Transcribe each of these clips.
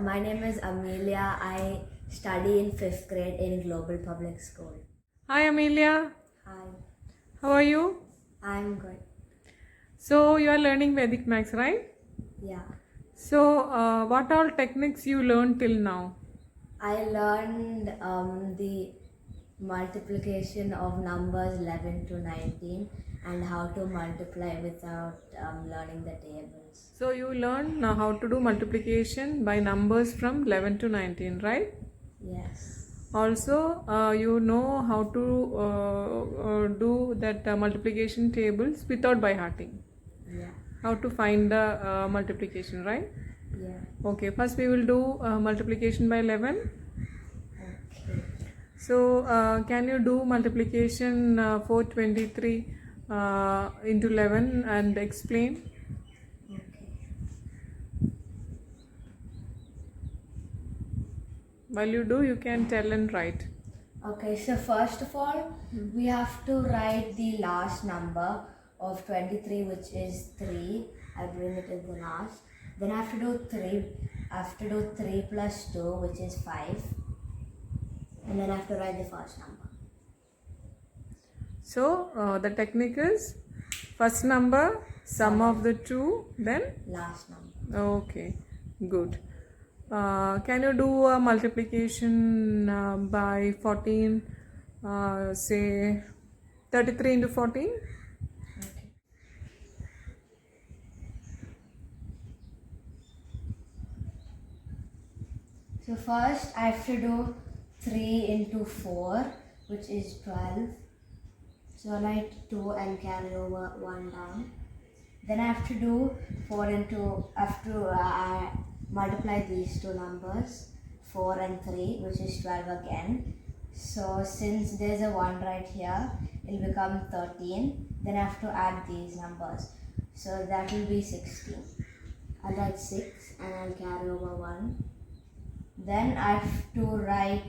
My name is Amelia. I study in 5th grade in Global Public School. Hi Amelia, Hi, how are you? I'm good. So you are learning Vedic Maths, right? Yeah. So what all techniques you learned till now? I learned the multiplication of numbers 11 to 19 and how to multiply without learning the tables. So you learned how to do multiplication by numbers from 11 to 19, right? Yes. Also, you know how to do that multiplication tables without by hearting. Yeah. How to find the multiplication, right? Yeah. Okay, first we will do multiplication by 11. Okay. So, can you do multiplication 423 into 11 and explain? Okay. While you do, you can tell and write. Okay, so first of all, we have to write the last number of 23, which is 3. I'll bring it in the last. Then I have to do 3. I have to do 3 plus 2, which is 5. And then I have to write the first number. So, the technique is first number, sum of the two, then? Last number. Okay, good. Can you do a multiplication by 14, say 33 into 14? Okay. So first I have to do 3 into 4, which is 12. So I write 2 and carry over 1 down. Then I have to do 4 into, I have to multiply these two numbers, 4 and 3, which is 12 again. So since there's a 1 right here, it will become 13. Then I have to add these numbers. So that will be 16. I'll write 6 and I'll carry over 1. Then I have to write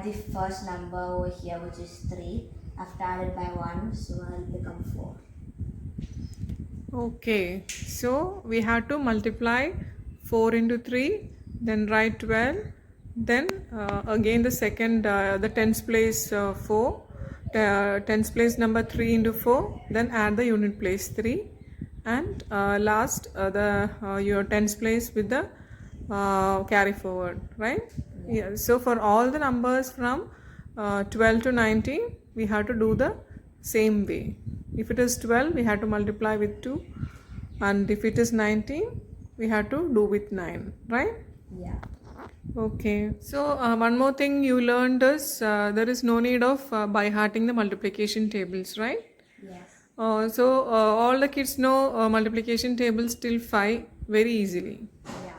the first number over here, which is 3. I have to add it by 1, so it'll become 4. Okay, so we have to multiply 4 into 3, then write 12, then again the second, the tens place 4, tens place number 3 into 4, then add the unit place 3, and last your tens place with the carry forward, right? Yeah. So for all the numbers from 12 to 19, we have to do the same way. If it is 12, we have to multiply with 2, and if it is 19, we have to do with 9, right? Yeah. Okay, so one more thing you learned is there is no need of by hearting the multiplication tables, right? Yes. So all the kids know multiplication tables till 5 very easily. Yeah.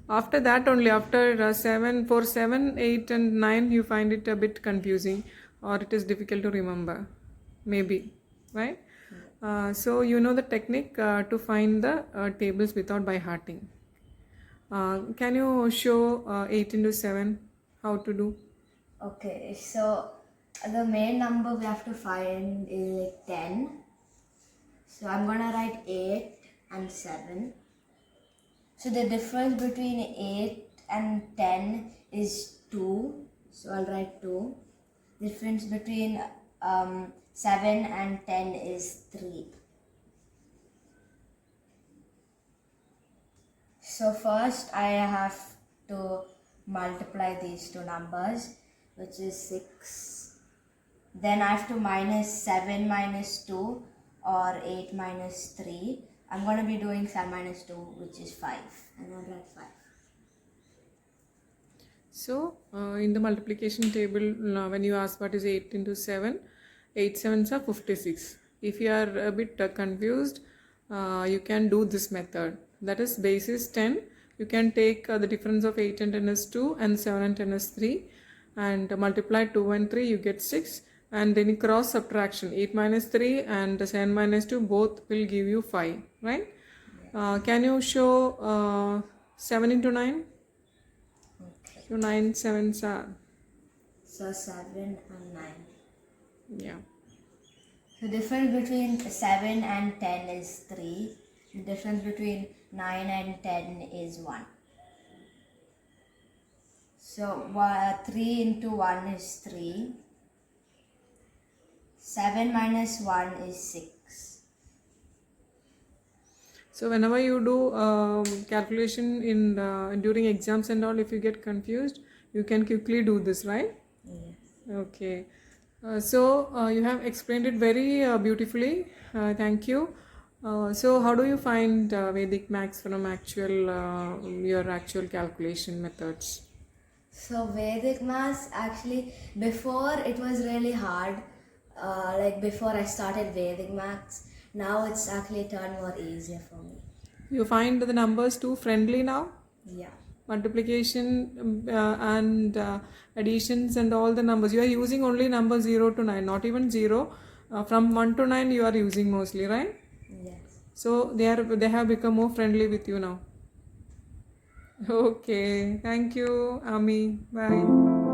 After that only, after 7, 8 and 9, you find it a bit confusing or it is difficult to remember, maybe, right? So you know the technique to find the tables without by hearting. Can you show 8 into 7 how to do? Okay, so the main number we have to find is like 10. So I'm gonna write 8 and 7. So the difference between 8 and 10 is 2. So I'll write 2. Difference between 7 and 10 is 3. So first I have to multiply these two numbers, which is 6. Then I have to minus 7 minus 2 or 8 minus 3. I'm going to be doing 7 minus 2, which is 5. And I'll write 5. So in the multiplication table, when you ask what is 8 into 7, 8 sevens are 56. If you are a bit confused, you can do this method. That is base is 10. You can take the difference of 8 and 10 is 2 and 7 and 10 is 3 and multiply 2 and 3, you get 6. And then cross subtraction, 8 minus 3 and 7 minus 2 both will give you 5, right? Can you show 7 into 9? Okay. So 9 sevens are, So 7 and 9. yeah. The difference between 7 and 10 is 3. The difference between 9 and 10 is 1. So 3 into 1 is 3. 7 minus 1 is 6. So whenever you do calculation in during exams and all, if you get confused, you can quickly do this, right? Yes. Okay. So you have explained it very beautifully. Thank you. So how do you find Vedic maths from your actual calculation methods? So Vedic maths actually, before it was really hard, like before I started Vedic maths. Now it's actually turned more easier for me. You find the numbers too friendly now? Yeah. Multiplication and additions and all the numbers. You are using only number 0 to 9, not even 0. From 1 to 9 you are using mostly, right? Yes. So they have become more friendly with you now. Okay. Thank you, Ami. Bye.